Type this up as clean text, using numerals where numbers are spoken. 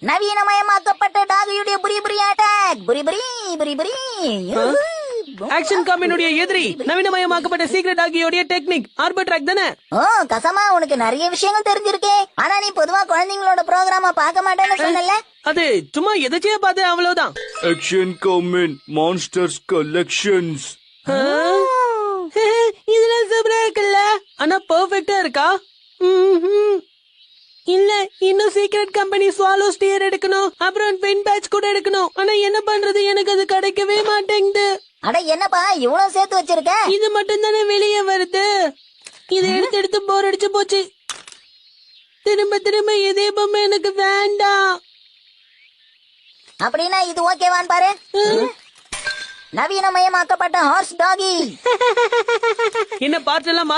நவீனமயமாக்கப்பட்ட டாகியுடைய புரி புரி attack. புரி புரி புரி புரி. Action காமினுடைய எதிரி நவீனமயமாக்கப்பட்ட secret டாகியோட technique ஆர்பிட்ராக் தானே? ஓ கசமா, உனக்கு நிறைய விஷயங்கள் தெரிஞ்சிருக்கே. ஆனா நீ பொதுவா குழந்தைங்களோட ப்ரோகிராம பார்க்க மாட்டேன்னு சொன்னல. அது சும்மா எதாச்சியா பார்த்தேன், அவ்வளவுதான். Action coming monsters collections. இதெல்லாம் சூப்பரா இருக்குல்ல, ஆனா பெர்ஃபெக்ட்டா இருக்கா? இல்ல, இன்னும் சீக்ரெட் கம்பெனி ஸ்வாலோ ஸ்டியர் எடுக்கணும், அப்புறம் பென் பேட்ச் கூட எடுக்கணும். ஆனா என்ன பண்றது, எனக்கு அது கிடைக்கவே மாட்டேங்குது. அட என்னப்பா இவ்வளவு சேர்த்து வச்சிருக்க? இது மட்டும் தானே வெளியே வருது. இதை எடுத்து எடுத்து போர் அடிச்சு போச்சு. திரும்ப திரும்ப இதே பொம்மை எனக்கு வேண்டாம். அப்படின்னா இது ஓகேவான்னு பாரு. நவீனமயமாக்கப்பட்ட ஹார்ஸ் டாகி. என்ன பார்ட் எல்லாம்